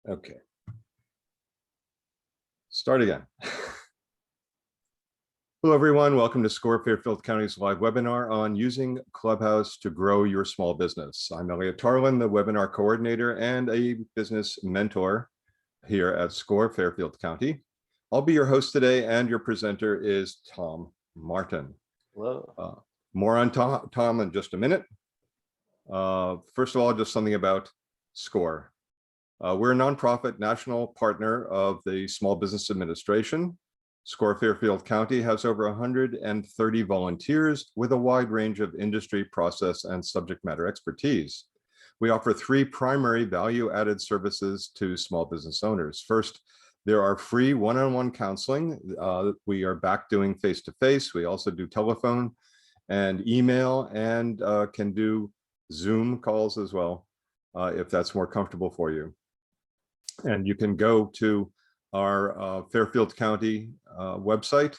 Okay. Start again. Hello, everyone. Welcome to SCORE Fairfield County's live webinar on using Clubhouse to grow your small business. I'm Elliot Tarlin, the webinar coordinator and a business mentor here at SCORE Fairfield County. I'll be your host today, and your presenter is Tom Martin. Hello. More on Tom in just a minute. First of all, just something about SCORE. We're a nonprofit national partner of the Small Business Administration. SCORE Fairfield County has over 130 volunteers with a wide range of industry, process, and subject matter expertise. We offer three primary value-added services to small business owners. First, there are free one-on-one counseling. We are back doing face-to-face. We also do telephone and email, and can do Zoom calls as well, if that's more comfortable for you. And you can go to our Fairfield County website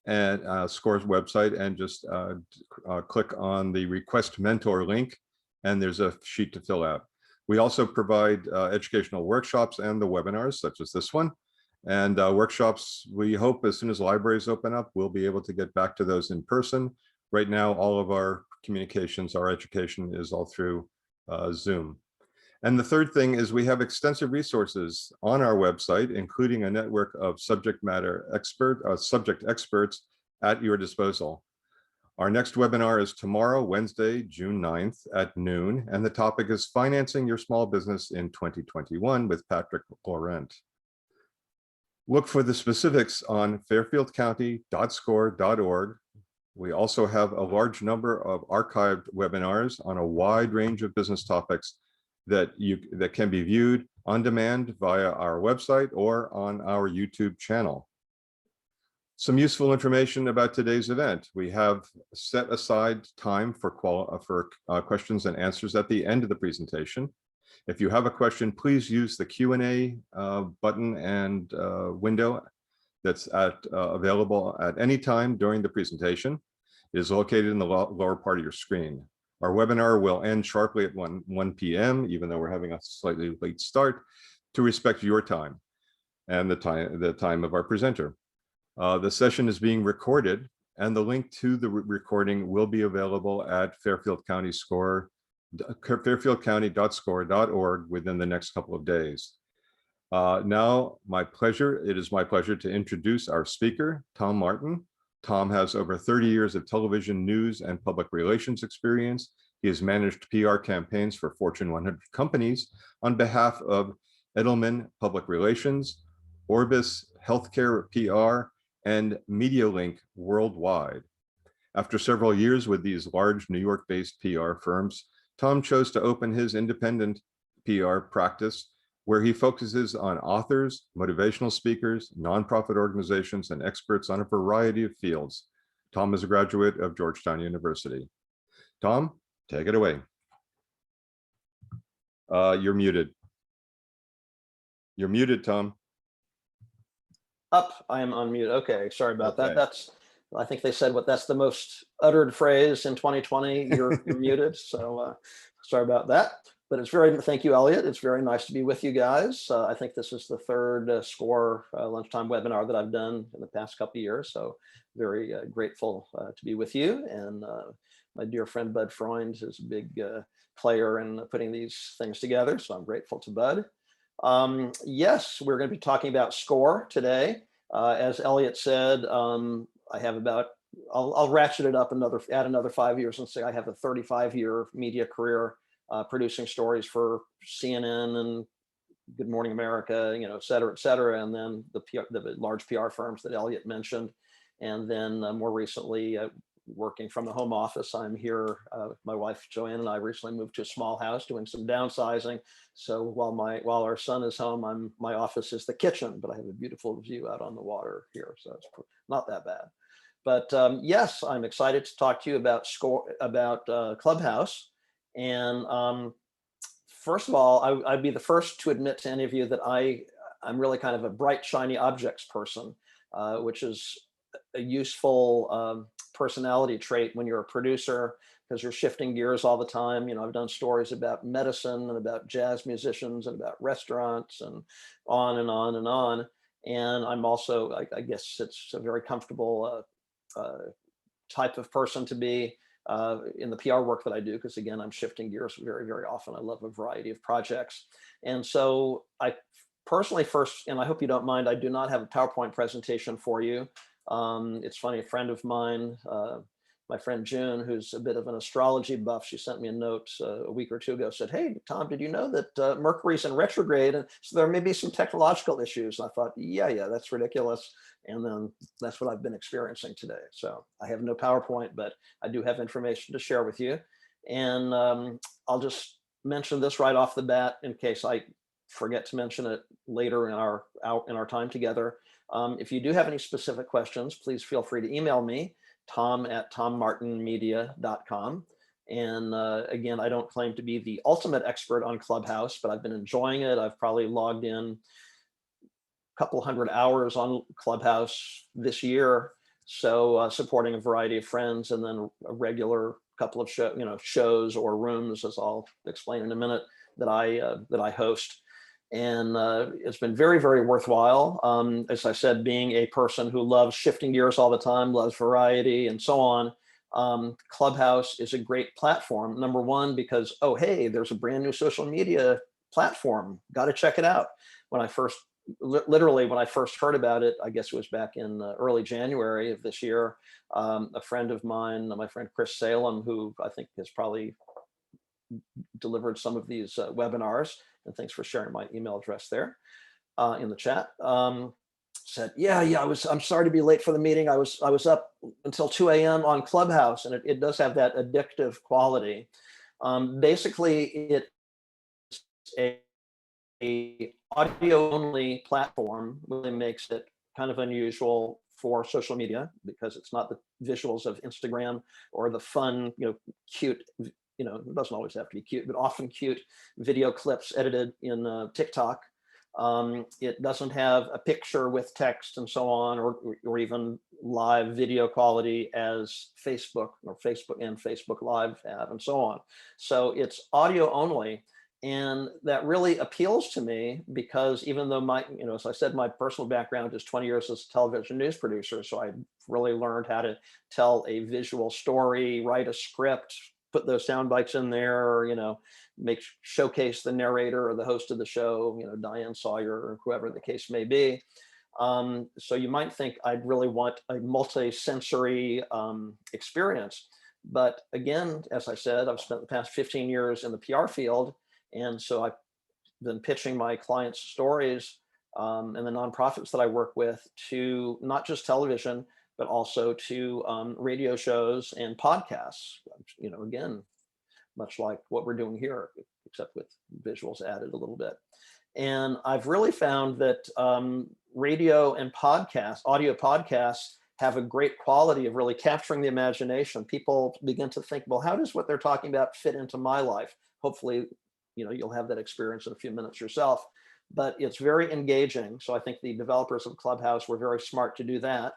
and SCORE's website and just click on the Request Mentor link, and there's a sheet to fill out. We also provide educational workshops and the webinars such as this one. And workshops, we hope as soon as libraries open up, we'll be able to get back to those in person. Right now, all of our communications, our education is all through Zoom. And the third thing is we have extensive resources on our website, including a network of subject experts at your disposal. Our next webinar is tomorrow, Wednesday, June 9th at noon, and the topic is Financing Your Small Business in 2021 with Patrick Laurent. Look for the specifics on fairfieldcounty.score.org. We also have a large number of archived webinars on a wide range of business topics that can be viewed on demand via our website or on our YouTube channel. Some useful information about today's event. We have set aside time for questions and answers at the end of the presentation. If you have a question, please use the Q&A button and window that's available at any time during the presentation. It is located in the lower part of your screen. Our webinar will end sharply at 1 p.m., even though we're having a slightly late start, to respect your time and the time of our presenter. The session is being recorded, and the link to the recording will be available at fairfieldcounty.score.org within the next couple of days. Now, it is my pleasure to introduce our speaker, Tom Martin. Tom has over 30 years of television news and public relations experience. He has managed PR campaigns for Fortune 100 companies on behalf of Edelman Public Relations, Orbis Healthcare PR, and Medialink Worldwide. After several years with these large New York-based PR firms, Tom chose to open his independent PR practice, where he focuses on authors, motivational speakers, nonprofit organizations, and experts on a variety of fields. Tom is a graduate of Georgetown University. Tom, take it away. You're muted. You're muted, Tom. I am unmuted. Okay, sorry about that. I think they said that's the most uttered phrase in 2020. You're muted. So sorry about that. But thank you, Elliot. It's very nice to be with you guys. I think this is the third SCORE lunchtime webinar that I've done in the past couple of years. So very grateful to be with you. And my dear friend, Bud Freund, is a big player in putting these things together. So I'm grateful to Bud. Yes, we're going to be talking about SCORE today. As Elliot said, I have I'll ratchet it up add another 5 years and say I have a 35-year media career producing stories for CNN and Good Morning America, et cetera, and then the large PR firms that Elliot mentioned, and then more recently working from the home office. I'm here. My wife Joanne and I recently moved to a small house doing some downsizing. So while our son is home, my office is the kitchen, but I have a beautiful view out on the water here, so it's not that bad. But yes, I'm excited to talk to you about Clubhouse. And first of all, I'd be the first to admit to any of you that I'm really kind of a bright, shiny objects person, which is a useful personality trait when you're a producer, because you're shifting gears all the time. I've done stories about medicine and about jazz musicians and about restaurants and on and on and on. And I'm also, I guess it's a very comfortable type of person to be in the PR work that I do, because again, I'm shifting gears very, very often. I love a variety of projects. And so I personally first, and I hope you don't mind, I do not have a PowerPoint presentation for you. It's funny, a friend of mine, my friend June, who's a bit of an astrology buff, she sent me a note a week or two ago, said, "Hey, Tom, did you know that Mercury's in retrograde? And so there may be some technological issues." And I thought, yeah, that's ridiculous. And then that's what I've been experiencing today. So I have no PowerPoint, but I do have information to share with you. And I'll just mention this right off the bat in case I forget to mention it later in our time together. If you do have any specific questions, please feel free to email me, tom@tommartinmedia.com. And again, I don't claim to be the ultimate expert on Clubhouse, but I've been enjoying it. I've probably logged in a couple hundred hours on Clubhouse this year. So supporting a variety of friends, and then a regular couple of shows or rooms, as I'll explain in a minute, that I host. And it's been very, very worthwhile. As I said, being a person who loves shifting gears all the time, loves variety and so on, Clubhouse is a great platform. Number one, because, oh, hey, there's a brand new social media platform. Got to check it out. When I first heard about it, I guess it was back in early January of this year, a friend of mine, my friend Chris Salem, who I think has probably delivered some of these webinars, and thanks for sharing my email address there in the chat, said, I'm sorry to be late for the meeting. I was up until 2 a.m. on Clubhouse, and it does have that addictive quality. Basically, it's a audio only platform, really makes it kind of unusual for social media, because it's not the visuals of Instagram or the fun, cute, it doesn't always have to be cute, but often cute video clips edited in TikTok. It doesn't have a picture with text and so on, or even live video quality as Facebook and Facebook Live have, and so on. So it's audio only. And that really appeals to me, because even though as I said, my personal background is 20 years as a television news producer. So I really learned how to tell a visual story, write a script, put those sound bites in there, showcase the narrator or the host of the show, Diane Sawyer or whoever the case may be. So you might think I'd really want a multi-sensory experience. But again, as I said, I've spent the past 15 years in the PR field. And so I've been pitching my clients' stories and the nonprofits that I work with to not just television, but also to radio shows and podcasts, again, much like what we're doing here, except with visuals added a little bit. And I've really found that radio and audio podcasts have a great quality of really capturing the imagination. People begin to think, well, how does what they're talking about fit into my life? Hopefully, you'll have that experience in a few minutes yourself, but it's very engaging. So I think the developers of Clubhouse were very smart to do that.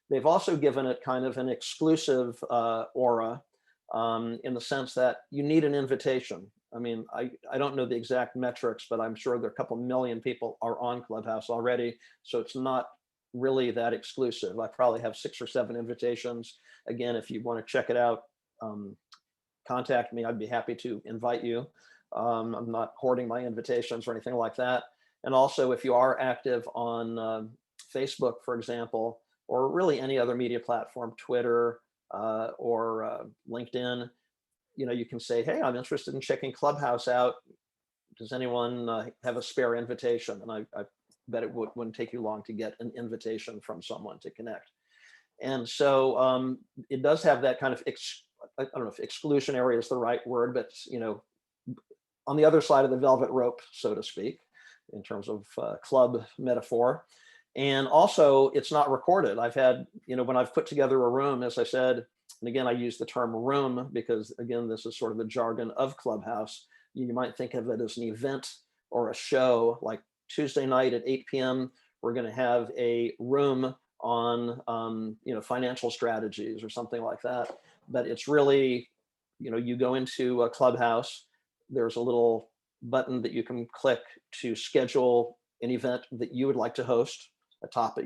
They've also given it kind of an exclusive aura in the sense that you need an invitation. I mean, I don't know the exact metrics, but I'm sure there are a couple million people are on Clubhouse already. So it's not really that exclusive. I probably have 6 or 7 invitations. Again, if you want to check it out, contact me. I'd be happy to invite you. I'm not hoarding my invitations or anything like that. And also, if you are active on Facebook, for example, or really any other media platform, Twitter or LinkedIn, you can say, hey, I'm interested in checking Clubhouse out. Does anyone have a spare invitation? And I bet it wouldn't take you long to get an invitation from someone to connect. And so it does have that kind of, I don't know if exclusionary is the right word, but on the other side of the velvet rope, so to speak, in terms of club metaphor. And also, it's not recorded. I've had, when I've put together a room, as I said, and again, I use the term room because, again, this is sort of the jargon of Clubhouse. You might think of it as an event or a show, like Tuesday night at 8 p.m., we're going to have a room on financial strategies or something like that. But it's really, you go into a Clubhouse, there's a little button that you can click to schedule an event that you would like to host, a topic,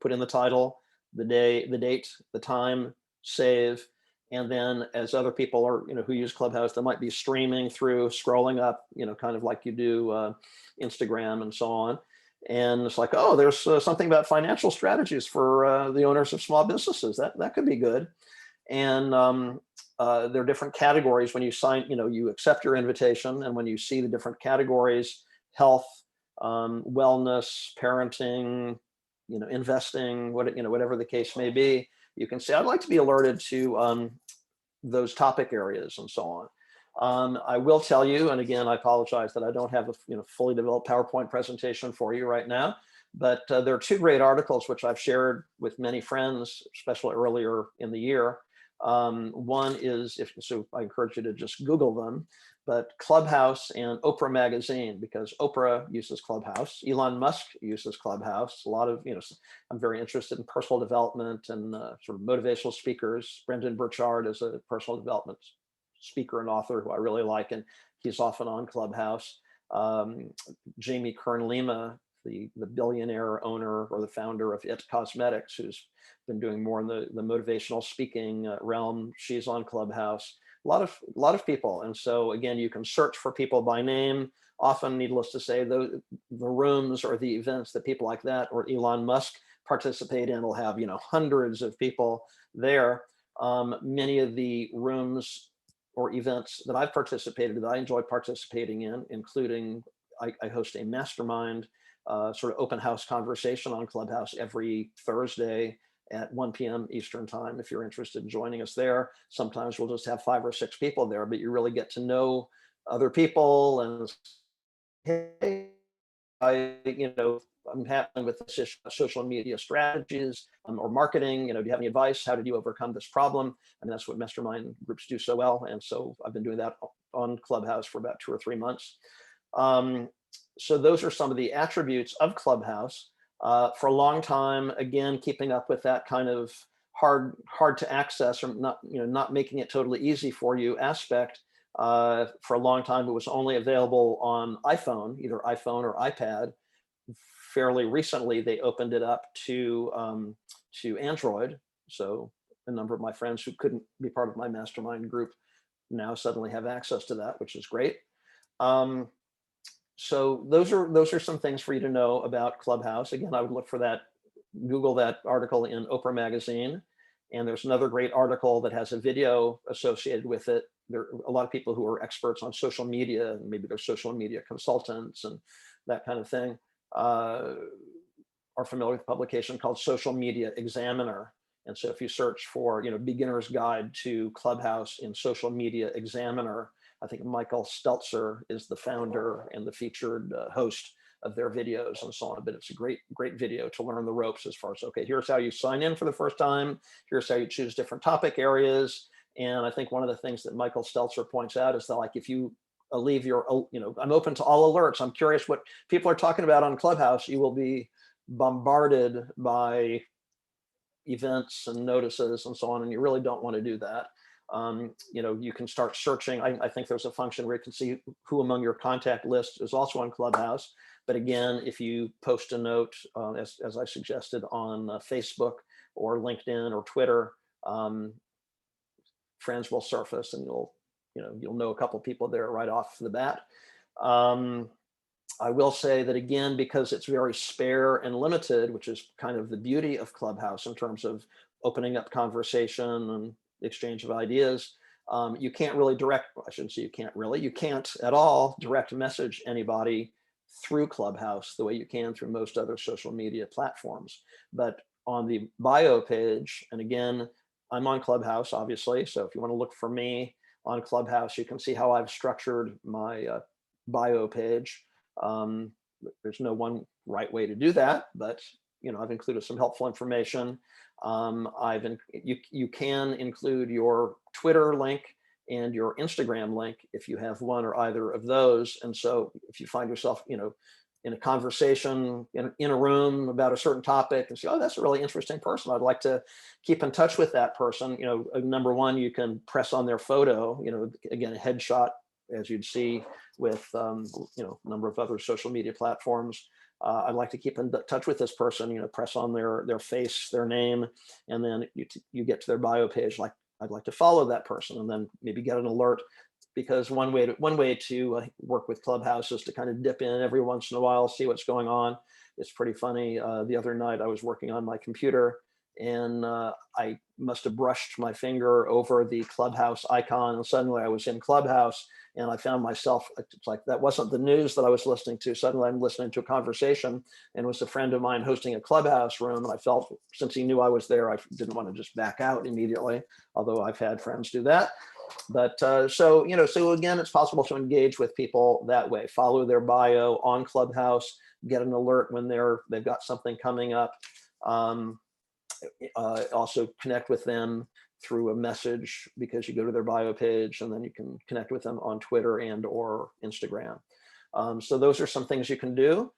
put in the title, the day, the date, the time, save. And then as other people are, who use Clubhouse, they might be streaming through, scrolling up, kind of like you do Instagram and so on. And it's like, oh, there's something about financial strategies for the owners of small businesses. That could be good. And there are different categories when you sign, you accept your invitation. And when you see the different categories, health, wellness, parenting, investing, whatever the case may be, you can say, I'd like to be alerted to those topic areas and so on. I will tell you, and again, I apologize that I don't have a fully developed PowerPoint presentation for you right now, but there are two great articles which I've shared with many friends, especially earlier in the year. One is, so I encourage you to just Google them, but Clubhouse and Oprah magazine, because Oprah uses Clubhouse, Elon Musk uses Clubhouse. A lot of, I'm very interested in personal development and sort of motivational speakers. Brendan Burchard is a personal development speaker and author who I really like, and he's often on Clubhouse. Jamie Kern-Lima, the billionaire owner or the founder of It Cosmetics, who's been doing more in the motivational speaking realm, she's on Clubhouse. A lot of people. And so again, you can search for people by name. Often, needless to say, the rooms or the events that people like that or Elon Musk participate in will have hundreds of people there. Many of the rooms or events that I've participated in, that I enjoy participating in, including I host a mastermind sort of open house conversation on Clubhouse every Thursday at 1 p.m. Eastern time. If you're interested in joining us there, sometimes we'll just have 5 or 6 people there, but you really get to know other people. And hey, I'm happy with the social media strategies or marketing. Do you have any advice? How did you overcome this problem? I mean, that's what mastermind groups do so well. And so I've been doing that on Clubhouse for about 2 or 3 months. So those are some of the attributes of Clubhouse. For a long time, again, keeping up with that kind of hard to access or not making it totally easy for you aspect. For a long time, it was only available on iPhone, either iPhone or iPad. Fairly recently, they opened it up to Android. So a number of my friends who couldn't be part of my mastermind group now suddenly have access to that, which is great. So those are some things for you to know about Clubhouse. Again, I would look for that, Google that article in Oprah magazine. And there's another great article that has a video associated with it. There are a lot of people who are experts on social media, and maybe they're social media consultants and that kind of thing, are familiar with a publication called Social Media Examiner. And so if you search for, beginner's guide to Clubhouse in Social Media Examiner, I think Michael Stelzer is the founder and the featured host of their videos and so on. But it's a great video to learn the ropes as far as, okay, here's how you sign in for the first time. Here's how you choose different topic areas. And I think one of the things that Michael Stelzer points out is that, like, if you leave your, I'm open to all alerts. I'm curious what people are talking about on Clubhouse. You will be bombarded by events and notices and so on. And you really don't want to do that. You can start searching. I think there's a function where you can see who among your contact list is also on Clubhouse. But again, if you post a note, as I suggested, on Facebook or LinkedIn or Twitter, friends will surface, and you'll know a couple of people there right off the bat. I will say that, again, because it's very spare and limited, which is kind of the beauty of Clubhouse in terms of opening up conversation and exchange of ideas, you can't really you can't at all direct message anybody through Clubhouse the way you can through most other social media platforms. But on the bio page, and again, I'm on Clubhouse, obviously, so if you want to look for me on Clubhouse, you can see how I've structured my bio page. There's no one right way to do that, but I've included some helpful information. You can include your Twitter link and your Instagram link if you have one or either of those. And so if you find yourself, in a conversation in a room about a certain topic and say, oh, that's a really interesting person. I'd like to keep in touch with that person. Number one, you can press on their photo, again, a headshot, as you'd see with, a number of other social media platforms. I'd like to keep in touch with this person, press on their face, their name, and then you get to their bio page, like, I'd like to follow that person, and then maybe get an alert. Because one way to work with Clubhouse is to kind of dip in every once in a while, see what's going on. It's pretty funny. The other night I was working on my computer, and I must have brushed my finger over the Clubhouse icon, and suddenly I was in Clubhouse, and I found myself, it's like, that wasn't the news that I was listening to. Suddenly I'm listening to a conversation, and it was a friend of mine hosting a Clubhouse room, and I felt, since he knew I was there, I didn't want to just back out immediately, although I've had friends do that. But so again, it's possible to engage with people that way. Follow their bio on Clubhouse, get an alert when they've got something coming up. Also connect with them through a message, because you go to their bio page, and then you can connect with them on Twitter and or Instagram. So those are some things you can do.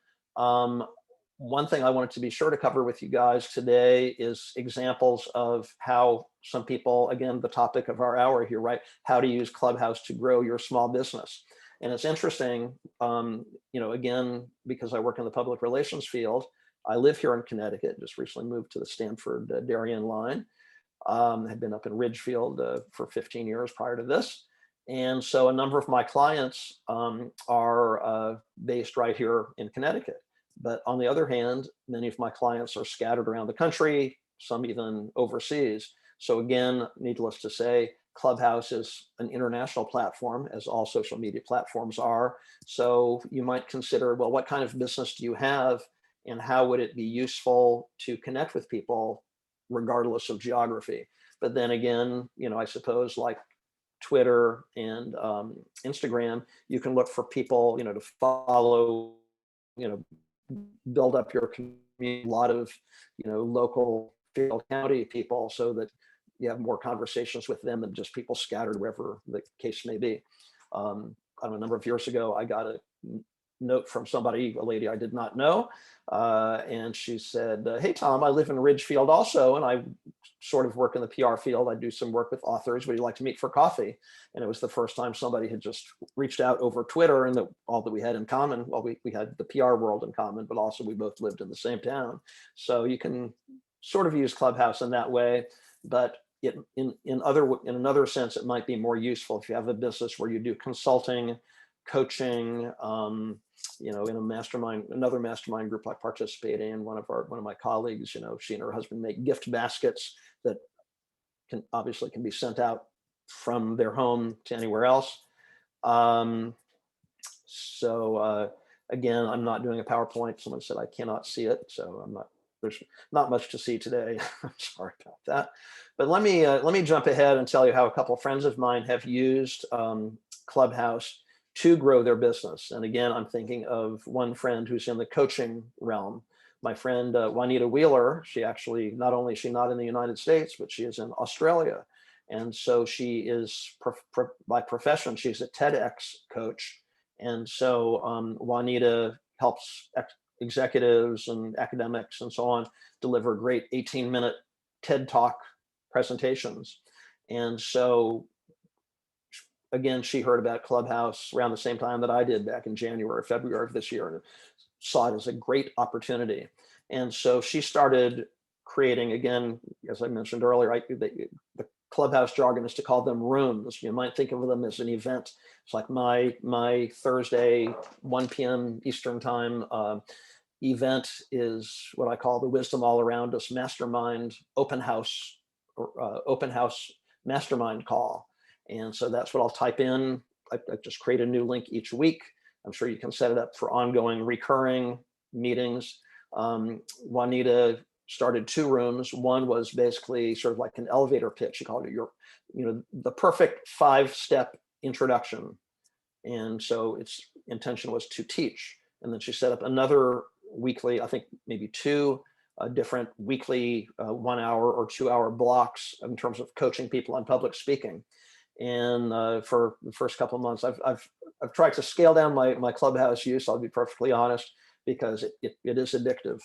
One thing I wanted to be sure to cover with you guys today is examples of how some people, again, the topic of our hour here, right? How to use Clubhouse to grow your small business. And it's interesting, again, because I work in the public relations field, I live here in Connecticut, just recently moved to the Stanford Darien line. Had been up in Ridgefield for 15 years prior to this. And so a number of my clients are based right here in Connecticut. But on the other hand, many of my clients are scattered around the country, some even overseas. So again, needless to say, Clubhouse is an international platform, as all social media platforms are. So you might consider, well, what kind of business do you have, and how would it be useful to connect with people regardless of geography? But then again, I suppose, like Twitter and Instagram, you can look for people, to follow, build up your community, a lot of, local field county people, so that you have more conversations with them than just people scattered wherever the case may be. A number of years ago, I got a note from somebody, a lady I did not know, and she said, hey, Tom, I live in Ridgefield also, and I sort of work in the PR field. I do some work with authors. Would you like to meet for coffee? And it was the first time somebody had just reached out over Twitter, and all that we had in common, well, we had the PR world in common, but also we both lived in the same town. So you can sort of use Clubhouse in that way, but in another sense, it might be more useful if you have a business where you do consulting, coaching, in a mastermind, another mastermind group I participate in. One of my colleagues, she and her husband make gift baskets that can be sent out from their home to anywhere else. Again, I'm not doing a PowerPoint. Someone said I cannot see it, so there's not much to see today. I'm sorry about that. But let me jump ahead and tell you how a couple of friends of mine have used Clubhouse to grow their business. And again, I'm thinking of one friend who's in the coaching realm. My friend Juanita Wheeler, she actually, not only is she not in the United States, but she is in Australia. And so she is, by profession, she's a TEDx coach. And so Juanita helps executives and academics and so on deliver great 18-minute TED Talk presentations. And so again, she heard about Clubhouse around the same time that I did, back in January, February of this year, and saw it as a great opportunity. And so she started creating, again, as I mentioned earlier, the Clubhouse jargon is to call them rooms. You might think of them as an event. It's like my Thursday, 1 p.m. Eastern time event is what I call the Wisdom All Around Us Mastermind Open House Mastermind Call. And so that's what I'll type in. I just create a new link each week. I'm sure you can set it up for ongoing recurring meetings. Juanita started 2 rooms. One was basically sort of like an elevator pitch. She called it the perfect 5-step introduction. And so its intention was to teach. And then she set up another weekly, I think maybe 2 different weekly 1 hour or 2 hour blocks in terms of coaching people on public speaking. And for the first couple of months, I've tried to scale down my Clubhouse use. I'll be perfectly honest. because it is addictive.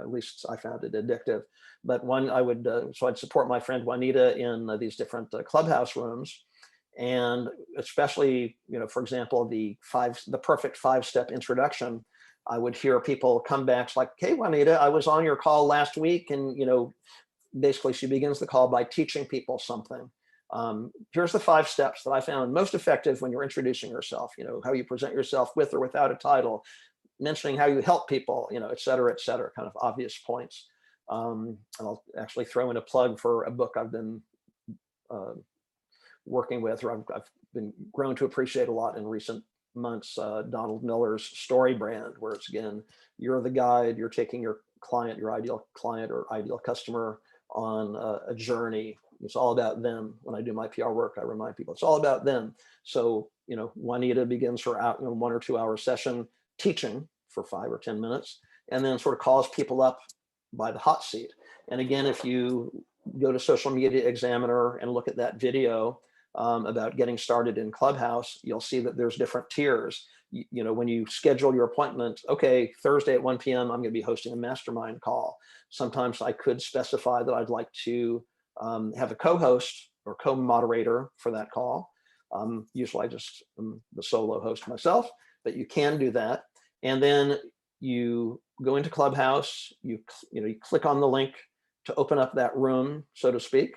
At least I found it addictive. But so I'd support my friend Juanita in these different Clubhouse rooms. And especially, for example, the perfect 5-step introduction, I would hear people come back like, "Hey, Juanita, I was on your call last week." And, basically she begins the call by teaching people something. Here's the 5 steps that I found most effective when you're introducing yourself, how you present yourself with or without a title, mentioning how you help people, et cetera, kind of obvious points. I'll actually throw in a plug for a book I've been working with, or I've been grown to appreciate a lot in recent months, Donald Miller's Story Brand, where it's, again, you're the guide, you're taking your client, your ideal client or ideal customer on a journey. It's all about them. When I do my PR work, I remind people it's all about them. So, Juanita begins her 1 or 2 hour session teaching for 5 or 10 minutes, and then sort of calls people up by the hot seat. And again, if you go to Social Media Examiner and look at that video about getting started in Clubhouse, you'll see that there's different tiers. When you schedule your appointment, okay, Thursday at 1 p.m., I'm going to be hosting a mastermind call. Sometimes I could specify that I'd like to have a co-host or co-moderator for that call. Usually I just am the solo host myself, but you can do that. And then you go into Clubhouse, you click on the link to open up that room, so to speak.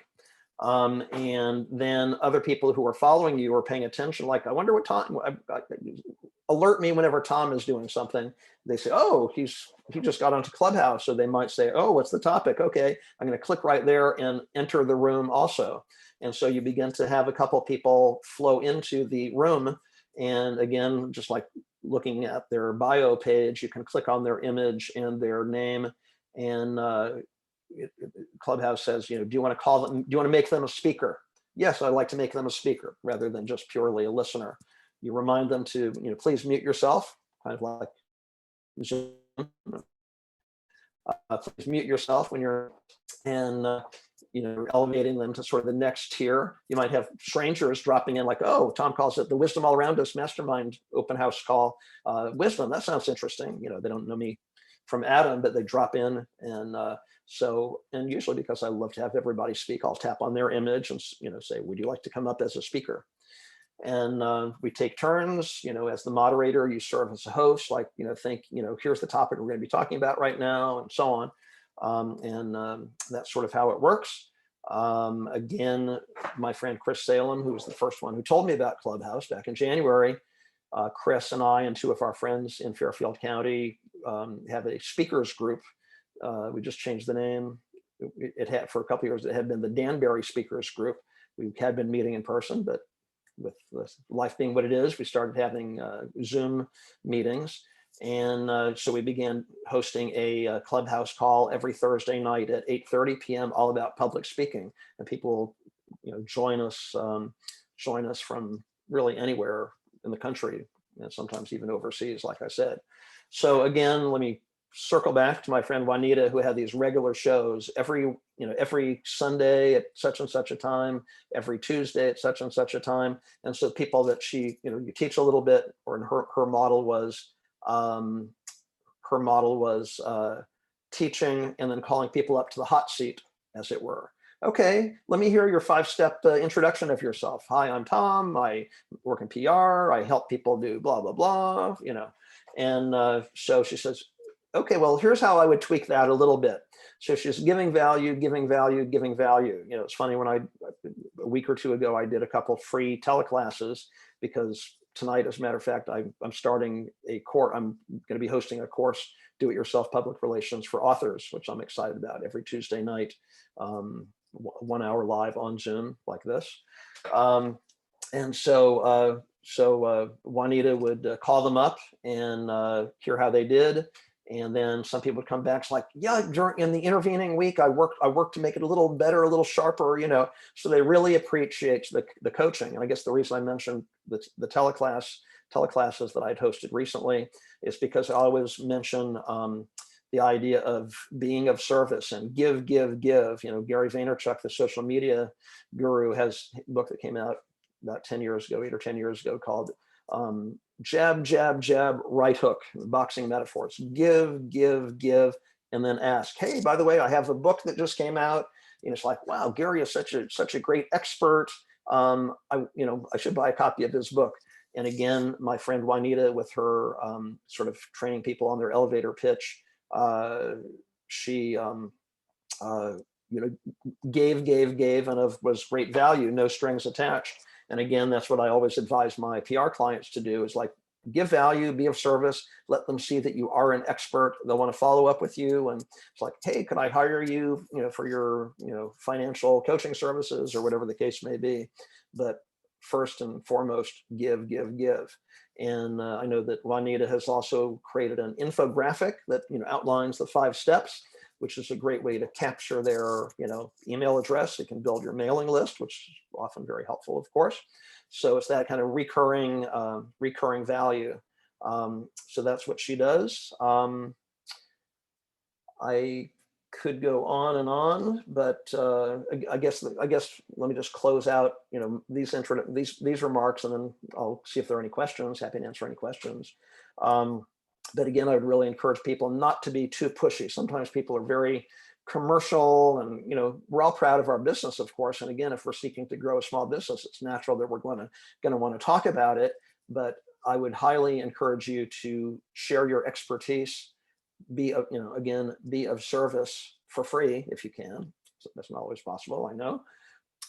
And then other people who are following you are paying attention, like, I wonder what Tom, alert me whenever Tom is doing something. They say, oh, he just got onto Clubhouse. So they might say, oh, what's the topic? Okay, I'm going to click right there and enter the room also. And so you begin to have a couple people flow into the room. And again, just like looking at their bio page, you can click on their image and their name, and Clubhouse says, do you want to call them? Do you want to make them a speaker? Yes, I'd like to make them a speaker rather than just purely a listener. You remind them to, please mute yourself, kind of like Zoom. Please mute yourself when you're, and elevating them to sort of the next tier. You might have strangers dropping in like, oh, Tom calls it the Wisdom All Around Us Mastermind Open House Call. Wisdom, that sounds interesting. They don't know me from Adam, but they drop in. And and usually, because I love to have everybody speak, I'll tap on their image and say, would you like to come up as a speaker? And we take turns. As the moderator, you serve as a host, like, here's the topic we're going to be talking about right now, and so on. And that's sort of how it works. Again, my friend Chris Salem, who was the first one who told me about Clubhouse back in January, Chris and I and 2 of our friends in Fairfield County have a speakers group. We just changed the name. It had, for a couple of years, it had been the Danbury Speakers Group. We had been meeting in person, but with life being what it is, we started having Zoom meetings. And so we began hosting a Clubhouse call every Thursday night at 8:30 p.m. all about public speaking. And people, join us from really anywhere in the country, and sometimes even overseas, like I said. So again, let me circle back to my friend Juanita, who had these regular shows every Sunday at such and such a time, every Tuesday at such and such a time. And so people that she, you teach a little bit, or her model was teaching and then calling people up to the hot seat, as it were. Okay, let me hear your 5-step introduction of yourself. Hi, I'm Tom. I work in PR. I help people do blah, blah, blah, And so she says, okay, well, here's how I would tweak that a little bit. So she's giving value, giving value, giving value. It's funny, when a week or 2 ago, I did a couple free teleclasses, because tonight, as a matter of fact, I'm starting a course. I'm going to be hosting a course, Do-It-Yourself Public Relations for Authors, which I'm excited about, every Tuesday night, 1 hour live on Zoom like this. And so Juanita would call them up and hear how they did. And then some people would come back, it's like, yeah, in the intervening week, I worked to make it a little better, a little sharper, so they really appreciate the coaching. And I guess the reason I mentioned the teleclasses that I'd hosted recently is because I always mention the idea of being of service and give. Gary Vaynerchuk, the social media guru, has a book that came out about 10 years ago, 8 or 10 years ago, called Jab, jab, jab, right hook, boxing metaphors. Give, give, give, and then ask, hey, by the way, I have a book that just came out. And it's like, wow, Gary is such a great expert. I should buy a copy of his book. And again, my friend Juanita, with her sort of training people on their elevator pitch, she gave, and was great value, no strings attached. And again, that's what I always advise my PR clients to do, is like, give value, be of service, let them see that you are an expert. They'll want to follow up with you. And it's like, hey, could I hire you, for your, financial coaching services or whatever the case may be. But first and foremost, give, give, give. And I know that Juanita has also created an infographic that, outlines the 5 steps, which is a great way to capture their, email address. You can build your mailing list, which is often very helpful, of course. So it's that kind of recurring value. So that's what she does. I could go on and on, but I guess let me just close out, these remarks, and then I'll see if there are any questions. Happy to answer any questions. But again, I would really encourage people not to be too pushy. Sometimes people are very commercial, and we're all proud of our business, of course. And again, if we're seeking to grow a small business, it's natural that we're going to want to talk about it. But I would highly encourage you to share your expertise, be of service for free if you can. So that's not always possible, I know,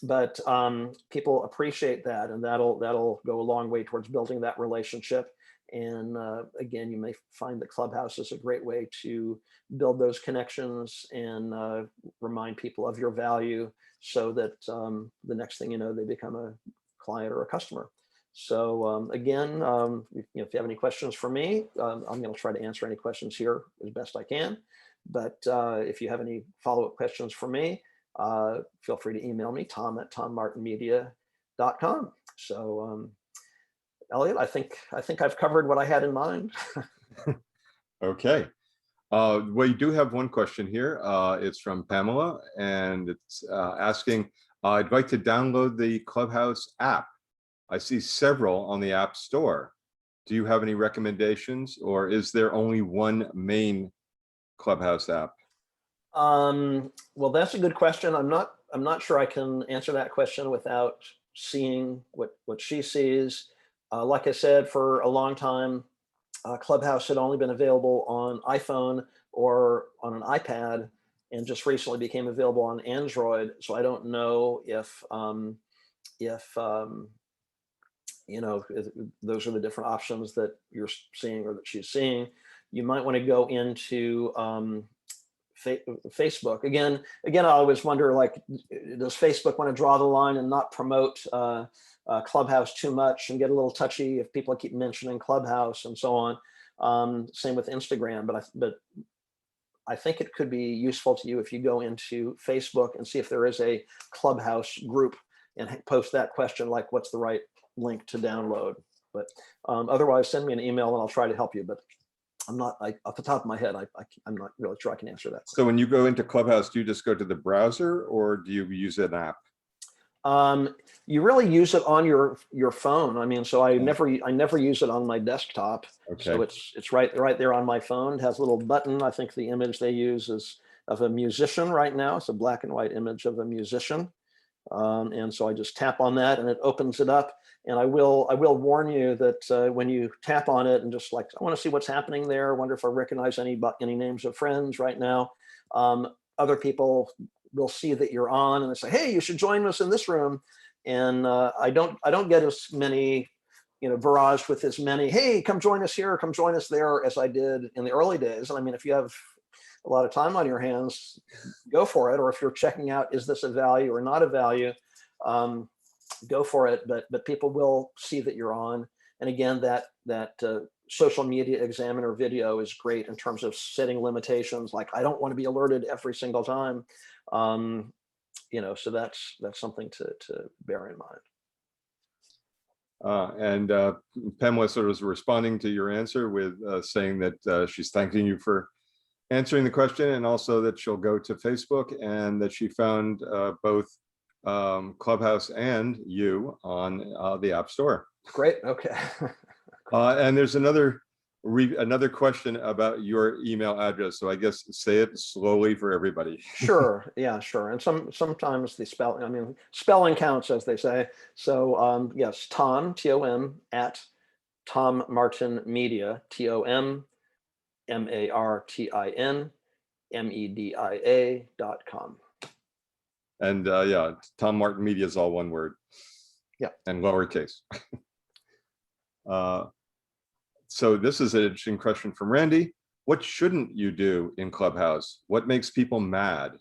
but people appreciate that, and that'll go a long way towards building that relationship. And again, you may find that Clubhouse is a great way to build those connections and remind people of your value, so that the next thing you know, they become a client or a customer. So again, if you have any questions for me, I'm going to try to answer any questions here as best I can. But if you have any follow-up questions for me, feel free to email me, tom@tommartinmedia.com. So Elliot, I think I've covered what I had in mind. Okay. We do have one question here. It's from Pamela, and it's asking, I'd like to download the Clubhouse app. I see several on the App Store. Do you have any recommendations, or is there only one main Clubhouse app? Well, that's a good question. I'm not sure I can answer that question without seeing what she sees. Like I said, for a long time, Clubhouse had only been available on iPhone or on an iPad, and just recently became available on Android. So I don't know if those are the different options that you're seeing or that she's seeing. You might want to go into Facebook. Again, I always wonder, like, does Facebook want to draw the line and not promote Clubhouse too much, and get a little touchy if people keep mentioning Clubhouse and so on? Same with Instagram, but I think it could be useful to you if you go into Facebook and see if there is a Clubhouse group, and post that question, like, what's the right link to download? But otherwise, send me an email and I'll try to help you. But I'm not, off the top of my head, I'm not really sure I can answer that question. So when you go into Clubhouse, do you just go to the browser, or do you use an app? You really use it on your phone. I mean, so I never use it on my desktop. Okay. So it's right there on my phone. It has a little button. I think the image they use is of a musician right now. It's a black and white image of a musician. And so I just tap on that and it opens it up. And I will warn you that when you tap on it and just like, I want to see what's happening there. I wonder if I recognize any names of friends right now. Other people will see that you're on and they say, hey, you should join us in this room. And I don't get as many, barraged with as many, hey, come join us here, come join us there, as I did in the early days. And I mean, if you have a lot of time on your hands, go for it. Or if you're checking out, is this a value or not a value, go for it. But people will see that you're on. And again, that social media examiner video is great in terms of setting limitations. Like, I don't want to be alerted every single time. So that's something to bear in mind. And Pamela sort of was responding to your answer with saying that she's thanking you for answering the question, and also that she'll go to Facebook, and that she found both Clubhouse and you on the App Store. Great. Okay. And there's another question about your email address. So I guess say it slowly for everybody. Sure. Yeah, sure. And sometimes the spelling counts, as they say. So yes, Tom, Tom, at Tom Martin Media, TomMartinMedia.com. And yeah, Tom Martin Media is all one word. Yeah. And lowercase. So this is an interesting question from Randy. What shouldn't you do in Clubhouse? What makes people mad?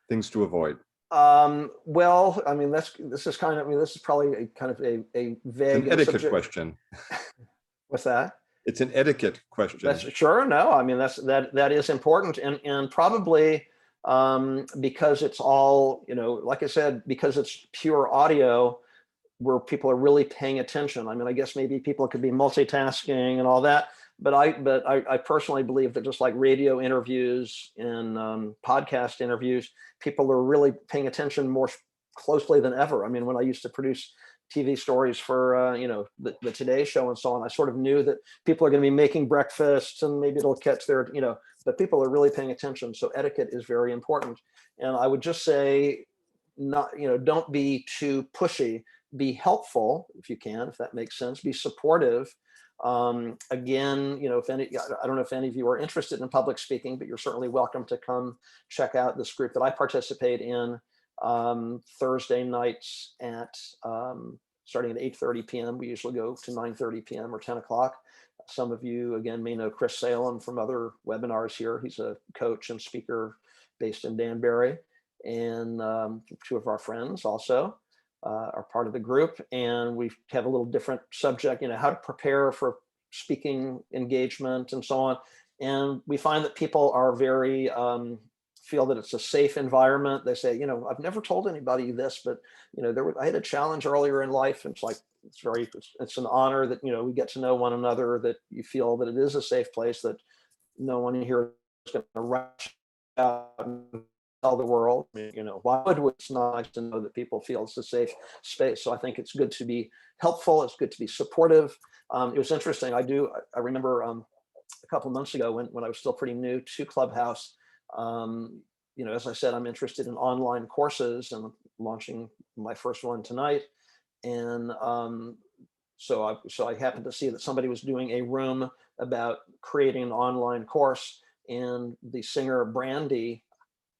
Things to avoid. Well, I mean, this is probably a kind of a vague an etiquette question. What's that? It's an etiquette question. That's sure. No, I mean, that is important, and probably because it's all, like I said, because it's pure audio, where people are really paying attention. I mean, I guess maybe people could be multitasking and all that, but I personally believe that just like radio interviews and podcast interviews, people are really paying attention more closely than ever. I mean, when I used to produce TV stories for the Today Show and so on, I sort of knew that people are going to be making breakfast and maybe it'll catch their, but people are really paying attention. So etiquette is very important. And I would just say, don't be too pushy. Be helpful if you can, if that makes sense. Be supportive. Again, I don't know if any of you are interested in public speaking, but you're certainly welcome to come check out this group that I participate in Thursday nights at starting at 8:30 p.m. We usually go to 9:30 p.m. or 10 o'clock. Some of you, again, may know Chris Salem from other webinars here. He's a coach and speaker based in Danbury, and two of our friends also are part of the group, and we have a little different subject, how to prepare for speaking engagement and so on. And we find that people are very feel that it's a safe environment. They say, I've never told anybody this, but I had a challenge earlier in life, and it's like it's an honor that we get to know one another, that you feel that it is a safe place, that no one here is going to rush out and tell the world. Why would it's nice to know that people feel it's a safe space? So I think it's good to be helpful. It's good to be supportive. It was interesting. I remember a couple of months ago when I was still pretty new to Clubhouse. As I said, I'm interested in online courses and launching my first one tonight. And so I happened to see that somebody was doing a room about creating an online course, and the singer Brandy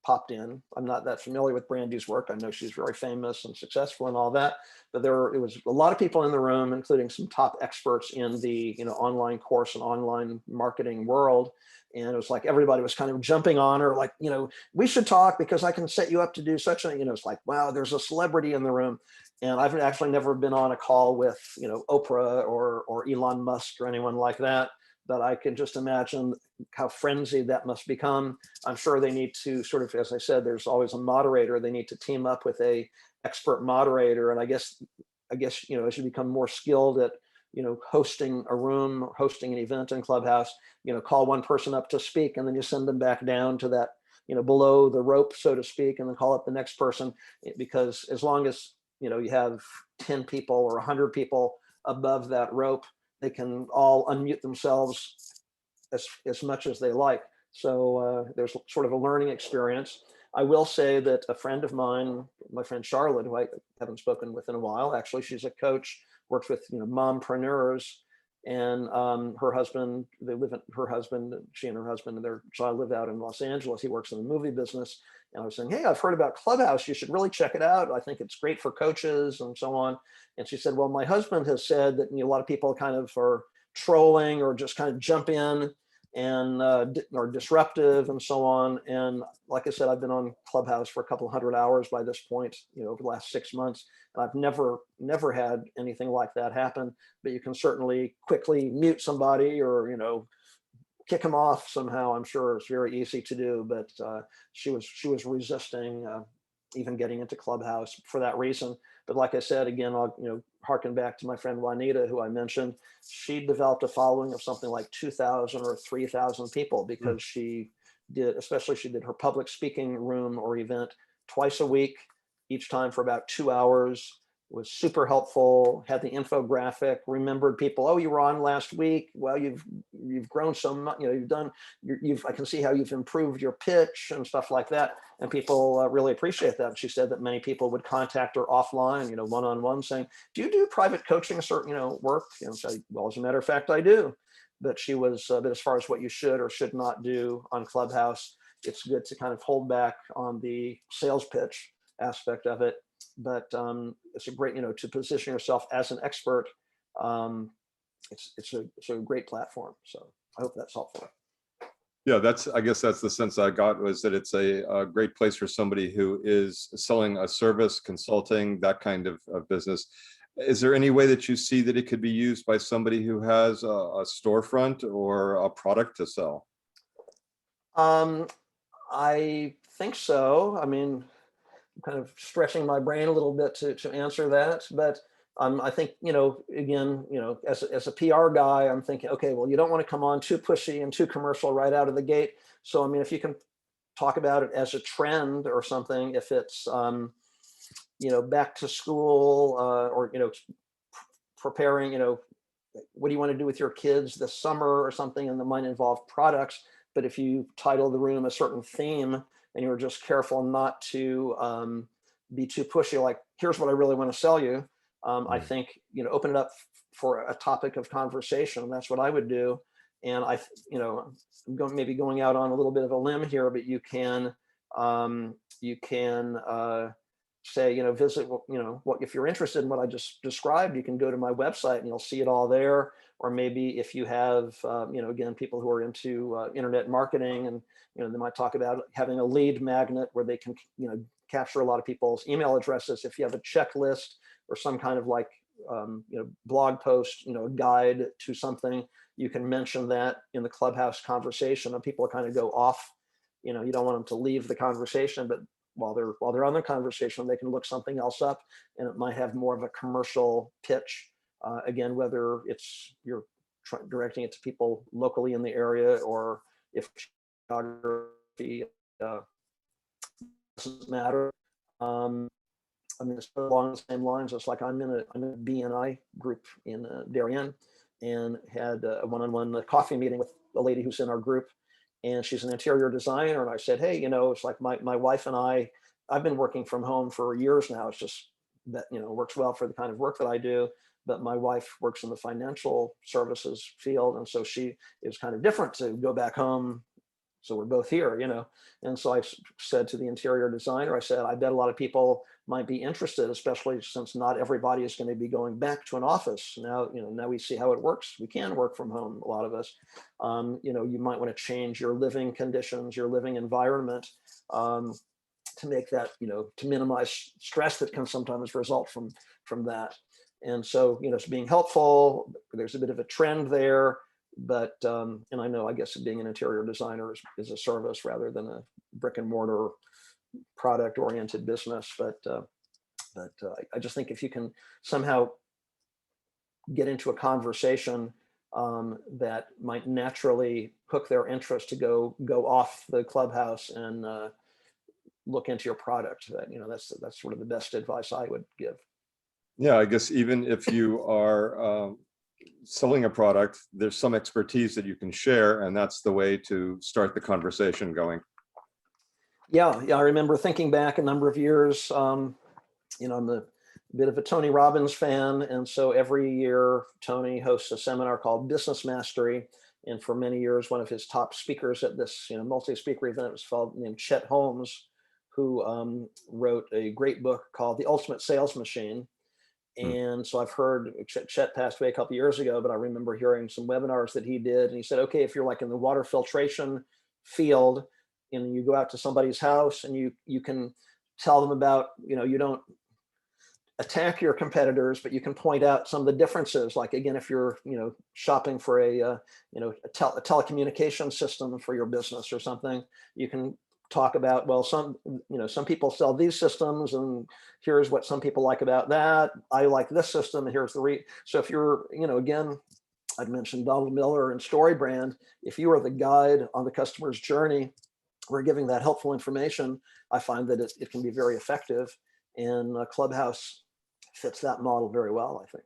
popped in. I'm not that familiar with Brandy's work. I know she's very famous and successful and all that, but it was a lot of people in the room, including some top experts in the online course and online marketing world. And it was like everybody was kind of jumping on her, like, we should talk because I can set you up to do such a, it's like, wow, there's a celebrity in the room. And I've actually never been on a call with, Oprah or Elon Musk or anyone like that. But I can just imagine how frenzied that must become. I'm sure they need to sort of, as I said, there's always a moderator. They need to team up with a expert moderator. And I guess, as you become more skilled at, hosting a room, or hosting an event in Clubhouse, call one person up to speak, and then you send them back down to that, below the rope, so to speak, and then call up the next person. Because as long as, you have 10 people or 100 people above that rope, they can all unmute themselves as much as they like. So there's sort of a learning experience. I will say that a friend of mine, my friend Charlotte, who I haven't spoken with in a while, actually, she's a coach, works with mompreneurs, and she and her husband and their child live out in Los Angeles. He works in the movie business. And I was saying, hey, I've heard about Clubhouse. You should really check it out. I think it's great for coaches and so on. And she said, well, my husband has said that a lot of people kind of are trolling or just kind of jump in and are disruptive and so on. And like I said, I've been on Clubhouse for a couple 100 hours by this point, over the last 6 months. And I've never had anything like that happen. But you can certainly quickly mute somebody or, kick them off somehow. I'm sure it's very easy to do, but she was resisting even getting into Clubhouse for that reason. But like I said, again, I'll harken back to my friend Juanita, who I mentioned. She developed a following of something like 2,000 or 3,000 people because she did her public speaking room or event twice a week, each time for about 2 hours, was super helpful, had the infographic, remembered people. Oh, you were on last week. Well, you've grown so much, I can see how you've improved your pitch and stuff like that. And people really appreciate that. She said that many people would contact her offline, one-on-one, saying, do you do private coaching, work? And say, well, as a matter of fact, I do. But she was, but as far as what you should or should not do on Clubhouse, it's good to kind of hold back on the sales pitch aspect of it. But it's a great, to position yourself as an expert. It's a great platform. So I hope that's helpful. Yeah, I guess that's the sense I got, was that it's a great place for somebody who is selling a service, consulting, that kind of business. Is there any way that you see that it could be used by somebody who has a storefront or a product to sell? I think so. I mean, I'm kind of stretching my brain a little bit to answer that, but I think, again, as a PR guy, I'm thinking, okay, well, you don't want to come on too pushy and too commercial right out of the gate. So, I mean, if you can talk about it as a trend or something, if it's, back to school or, preparing, what do you want to do with your kids this summer or something, and that might involve products. But if you title the room a certain theme and you're just careful not to be too pushy, like, here's what I really want to sell you, I think, open it up for a topic of conversation. That's what I would do. And maybe going out on a little bit of a limb here, but you can say, visit, what, if you're interested in what I just described, you can go to my website and you'll see it all there. Or maybe if you have, again, people who are into internet marketing, and, they might talk about having a lead magnet where they can, capture a lot of people's email addresses. If you have a checklist or some kind of like, blog post, guide to something, you can mention that in the Clubhouse conversation, and people kind of go off. You don't want them to leave the conversation, but while they're on the conversation, they can look something else up, and it might have more of a commercial pitch. Again, whether it's you're directing it to people locally in the area, or if geography doesn't matter. I mean, it's along the same lines. It's like I'm in a BNI group in Darien, and had a one-on-one coffee meeting with a lady who's in our group, and she's an interior designer. And I said, hey, it's like my wife and I've been working from home for years now. It's just that, works well for the kind of work that I do. But my wife works in the financial services field. And so it was kind of different to go back home. So we're both here, And so I said to the interior designer, I said, I bet a lot of people might be interested, especially since not everybody is going to be going back to an office. Now, now we see how it works. We can work from home, a lot of us. You might want to change your living conditions, your living environment, to make that, to minimize stress that can sometimes result from that. And so, it's being helpful. There's a bit of a trend there. But, and I know, I guess being an interior designer is a service rather than a brick and mortar product oriented business. But I just think if you can somehow get into a conversation that might naturally hook their interest to go off the Clubhouse and look into your product, that's sort of the best advice I would give. Yeah, I guess even if you are selling a product, there's some expertise that you can share, and that's the way to start the conversation going. Yeah, I remember thinking back a number of years. I'm a bit of a Tony Robbins fan, and so every year Tony hosts a seminar called Business Mastery, and for many years one of his top speakers at this multi-speaker event was named Chet Holmes, who wrote a great book called The Ultimate Sales Machine. And so I've heard, Chet passed away a couple of years ago, but I remember hearing some webinars that he did. And he said, okay, if you're like in the water filtration field and you go out to somebody's house and you can tell them about, you don't attack your competitors, but you can point out some of the differences. Like, again, if you're, shopping for a telecommunication system for your business or something, you can talk about, well, some people sell these systems, and here's what some people like about that. I like this system, and here's so if you're, again, I'd mentioned Donald Miller and StoryBrand. If you are the guide on the customer's journey, we're giving that helpful information. I find that it can be very effective. And Clubhouse fits that model very well, I think.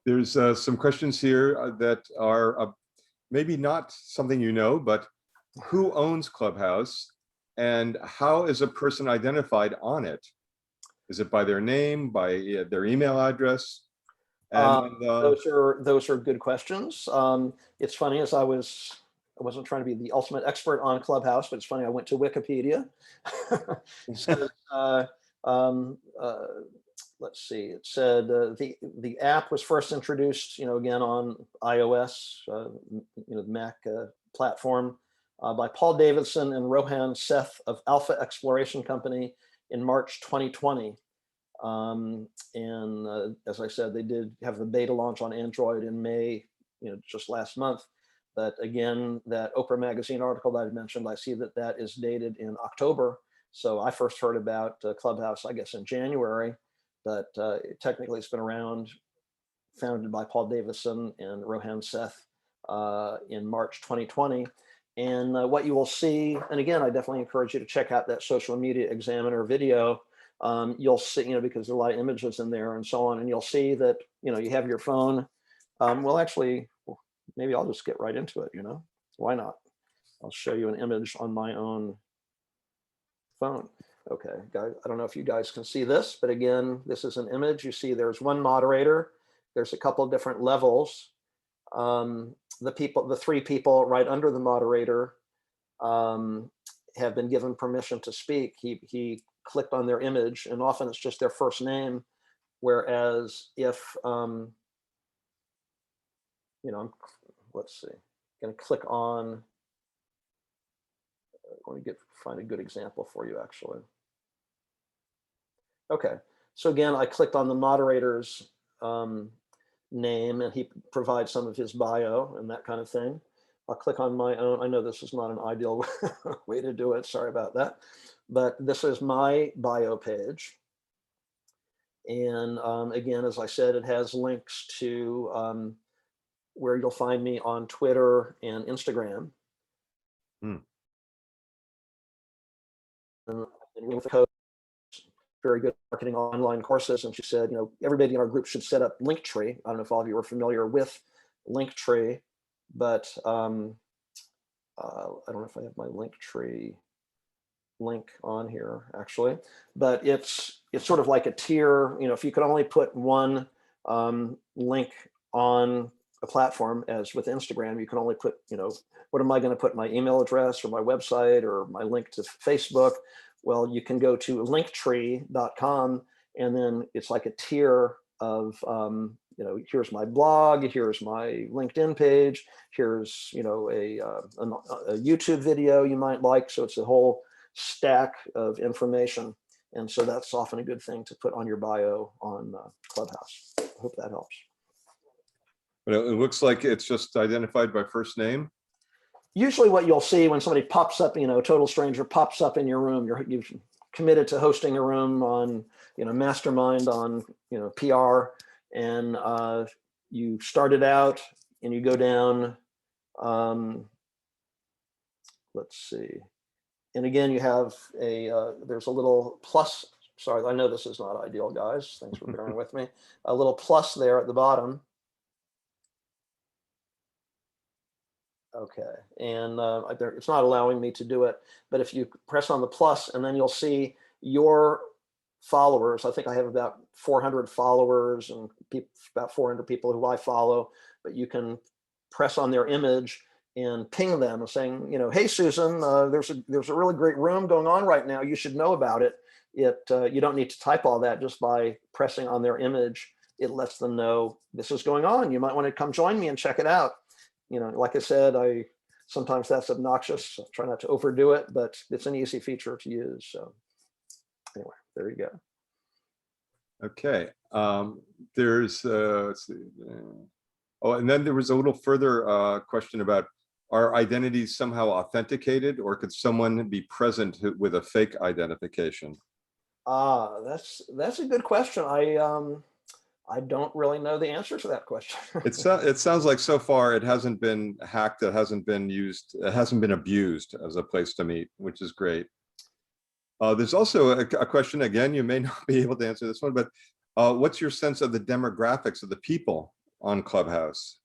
There's some questions here that are maybe not something you know, but who owns Clubhouse and how is a person identified on it? Is it by their name, by their email address? And those are good questions. It's funny, as I wasn't trying to be the ultimate expert on Clubhouse, but it's funny, I went to Wikipedia. So, let's see, it said the app was first introduced, again on iOS, the Mac platform, by Paul Davidson and Rohan Seth of Alpha Exploration Company in March 2020. As I said, they did have the beta launch on Android in May, just last month. But again, that Oprah magazine article that I mentioned, I see that is dated in October. So I first heard about Clubhouse, I guess, in January, but technically it's been around, founded by Paul Davidson and Rohan Seth in March 2020. And what you will see, and again, I definitely encourage you to check out that Social Media Examiner video. You'll see, because there are a lot of images in there and so on, and you'll see that, you have your phone. Well, actually, maybe I'll just get right into it, why not? I'll show you an image on my own phone. Okay, guys, I don't know if you guys can see this, but again, this is an image. You see there's one moderator. There's a couple of different levels. The three people right under the moderator have been given permission to speak. He clicked on their image, and often it's just their first name. Whereas if, let's see, I'm going to click on, let me find a good example for you, actually. Okay, so again, I clicked on the moderator's name, and he provides some of his bio and that kind of thing. I'll click on my own. I know this is not an ideal way to do it. Sorry about that. But this is my bio page. And again, as I said, it has links to where you'll find me on Twitter and Instagram. And with the code, very good marketing online courses. And she said, everybody in our group should set up Linktree. I don't know if all of you are familiar with Linktree, but I don't know if I have my Linktree link on here actually, but it's sort of like a tier. If you could only put one link on a platform, as with Instagram, you can only put, what am I going to put, my email address or my website or my link to Facebook? Well, you can go to linktree.com, and then it's like a tier of, here's my blog, here's my LinkedIn page, here's, a YouTube video you might like. So it's a whole stack of information. And so that's often a good thing to put on your bio on Clubhouse. I hope that helps. But it looks like it's just identified by first name. Usually what you'll see when somebody pops up, a total stranger pops up in your room, you've committed to hosting a room on, mastermind on, PR, and you started out and you go down, let's see. And again, you have there's a little plus. Sorry, I know this is not ideal, guys. Thanks for bearing with me. A little plus there at the bottom. Okay, and it's not allowing me to do it, but if you press on the plus, and then you'll see your followers. I think I have about 400 followers and about 400 people who I follow, but you can press on their image and ping them saying, hey, Susan, there's a really great room going on right now. You should know about it. You don't need to type all that. Just by pressing on their image, it lets them know this is going on. You might want to come join me and check it out. Like I said, sometimes that's obnoxious. I try not to overdo it, but it's an easy feature to use. So anyway, there you go. Okay. There's, let's see. Oh, and then there was a little further question about, are identities somehow authenticated, or could someone be present with a fake identification? That's a good question. I don't really know the answer to that question. It sounds like so far it hasn't been hacked, it hasn't been used, it hasn't been abused as a place to meet, which is great. There's also a question, again, you may not be able to answer this one, but what's your sense of the demographics of the people on Clubhouse?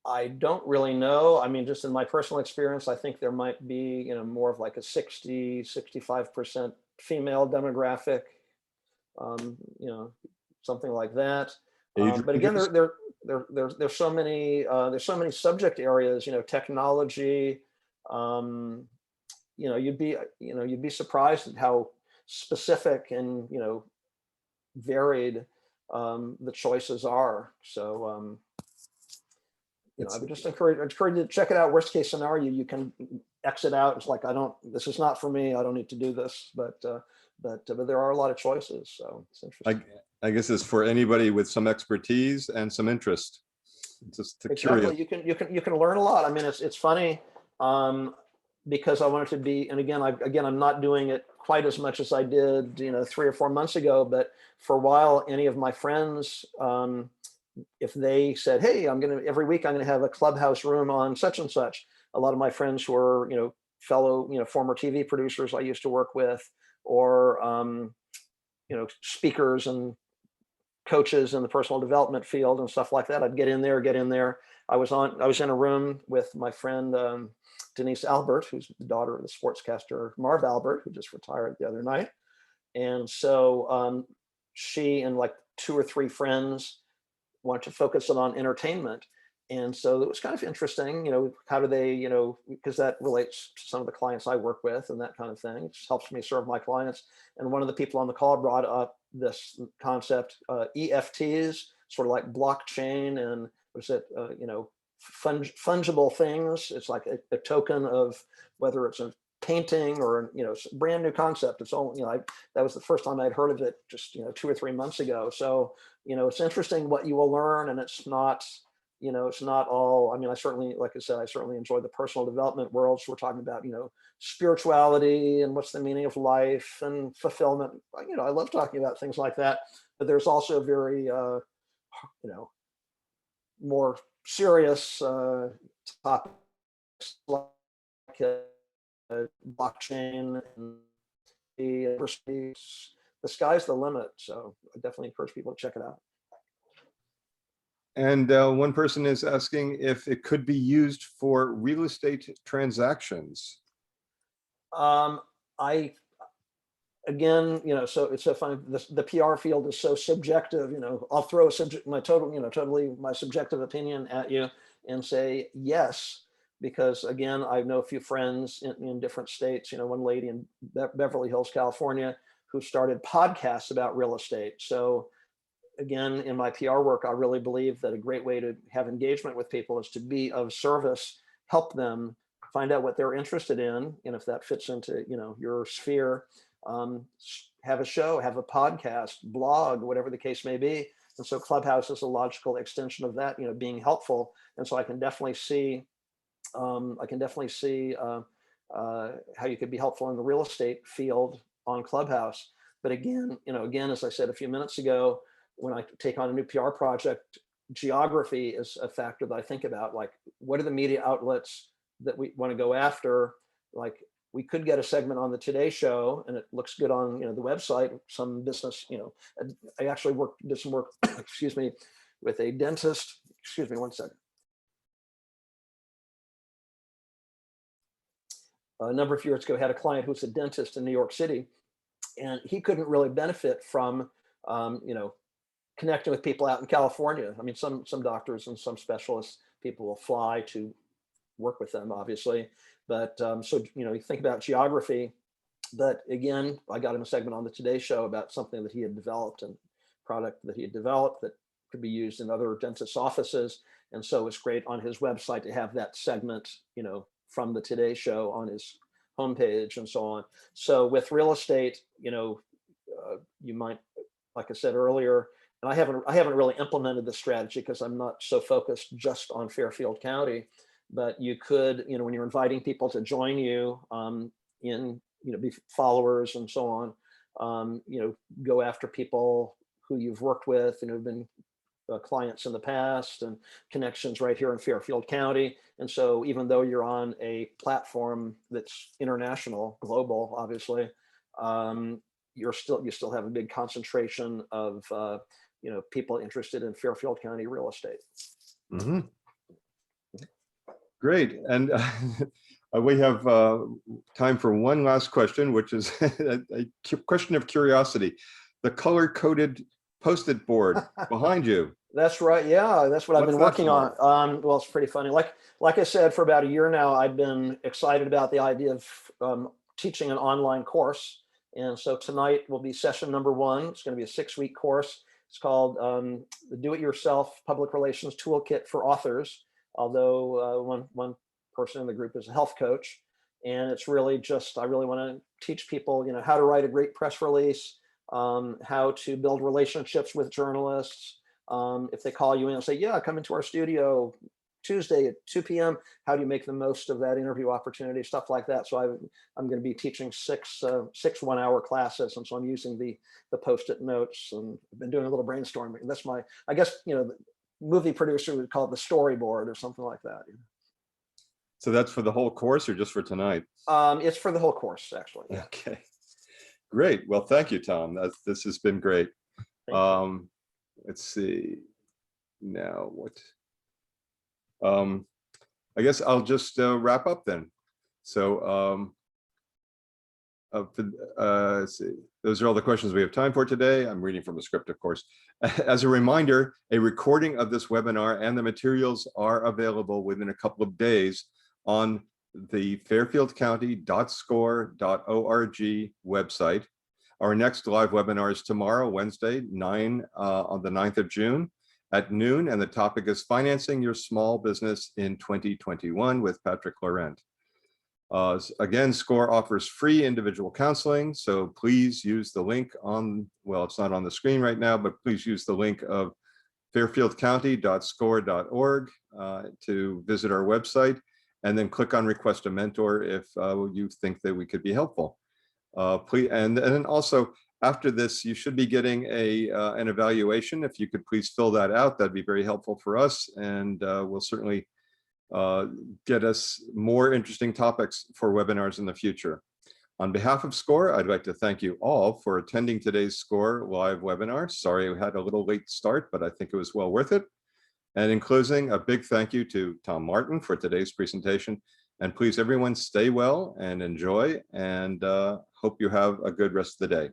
I don't really know. I mean, just in my personal experience, I think there might be, more of like a 65% female demographic, something like that. Age But again, ranges? there's so many subject areas, technology. You'd be surprised at how specific and varied the choices are. So I would just encourage you to check it out. Worst case scenario, you can exit out. It's like, this is not for me. I don't need to do this. But there are a lot of choices. So it's interesting. I guess it's for anybody with some expertise and some interest. Just Exactly. curious. You can learn a lot. I mean, it's funny because I wanted to be, and again, I'm not doing it quite as much as I did, 3 or 4 months ago. But for a while, any of my friends, if they said, "Hey, every week I'm going to have a Clubhouse room on such and such," a lot of my friends were, fellow, former TV producers I used to work with, or speakers and coaches in the personal development field and stuff like that. I'd get in there. I was in a room with my friend Denise Albert, who's the daughter of the sportscaster Marv Albert, who just retired the other night. And so she and like 2 or 3 friends wanted to focus on entertainment. And so it was kind of interesting, how do they, because that relates to some of the clients I work with and that kind of thing. It just helps me serve my clients. And one of the people on the call brought up this concept, EFTs, sort of like blockchain and was it, fungible things. It's like a token of whether it's a painting or, brand new concept. It's all, that was the first time I'd heard of it just, 2 or 3 months ago. So, it's interesting what you will learn, and it's not all, I mean, I certainly, like I said, I certainly enjoy the personal development world. So we're talking about, spirituality and what's the meaning of life and fulfillment. I love talking about things like that, but there's also very, more serious topics like blockchain and the sky's the limit. So I definitely encourage people to check it out. And one person is asking if it could be used for real estate transactions. Again, so it's so funny. The PR field is so subjective. I'll throw my subjective opinion at you and say yes, because again, I know a few friends in different states. One lady in Beverly Hills, California, who started podcasts about real estate. So again, in my PR work, I really believe that a great way to have engagement with people is to be of service, help them find out what they're interested in, and if that fits into your sphere, have a show, have a podcast, blog, whatever the case may be. And so Clubhouse is a logical extension of that, being helpful. And so I can definitely see how you could be helpful in the real estate field on Clubhouse. But again, as I said a few minutes ago, when I take on a new PR project, geography is a factor that I think about. Like, what are the media outlets that we want to go after? Like, we could get a segment on the Today Show, and it looks good on the website. Some business, I actually did some work, excuse me, with a dentist. Excuse me, one second. A number of years ago, I had a client who's a dentist in New York City, and he couldn't really benefit from, connecting with people out in California. I mean, some doctors and some specialists, people will fly to work with them, obviously. But so, you think about geography. But again, I got him a segment on the Today Show about something that he had developed and product that he had developed that could be used in other dentists' offices. And so it's great on his website to have that segment, from the Today Show on his homepage and so on. So with real estate, you might, like I said earlier, and I haven't really implemented this strategy because I'm not so focused just on Fairfield County, but you could, when you're inviting people to join you be followers and so on, go after people who you've worked with and who've been clients in the past and connections right here in Fairfield County. And so even though you're on a platform that's international, global, obviously, you still have a big concentration of people interested in Fairfield County real estate. Mm-hmm. Great. And we have time for one last question, which is a question of curiosity. The color-coded Post-it board behind you. That's right. Yeah, that's what I've been working on. Well, it's pretty funny. Like I said, for about a year now, I've been excited about the idea of teaching an online course. And so tonight will be session number 1. It's going to be a 6-week course. It's called the Do-It-Yourself Public Relations Toolkit for Authors. Although one person in the group is a health coach, and it's really just I really want to teach people, how to write a great press release, how to build relationships with journalists. If they call you in and say, yeah, come into our studio Tuesday at 2 p.m., how do you make the most of that interview opportunity, stuff like that. So I'm going to be teaching six 1-hour classes. And so I'm using the Post-it notes, and I've been doing a little brainstorming. That's I guess, the movie producer would call it the storyboard or something like that. So that's for the whole course or just for tonight? It's for the whole course, actually. Yeah. Okay. Great. Well, thank you, Tom. This has been great. Let's see. Now what? I guess I'll just wrap up then. So let's see. Those are all the questions we have time for today. I'm reading from the script, of course. As a reminder, a recording of this webinar and the materials are available within a couple of days on the fairfieldcounty.score.org website. Our next live webinar is tomorrow, Wednesday, on the 9th of June at noon, and the topic is Financing Your Small Business in 2021 with Patrick Laurent. Again, SCORE offers free individual counseling, so please use the link well, it's not on the screen right now, but please use the link of fairfieldcounty.score.org to visit our website, and then click on Request a Mentor if you think that we could be helpful. Please, and then also after this, you should be getting an evaluation. If you could please fill that out, that'd be very helpful for us, and we'll certainly get us more interesting topics for webinars in the future. On behalf of SCORE, I'd like to thank you all for attending today's SCORE live webinar. Sorry we had a little late start, but I think it was well worth it. And in closing, a big thank you to Tom Martin for today's presentation. And please, everyone, stay well and enjoy, and hope you have a good rest of the day.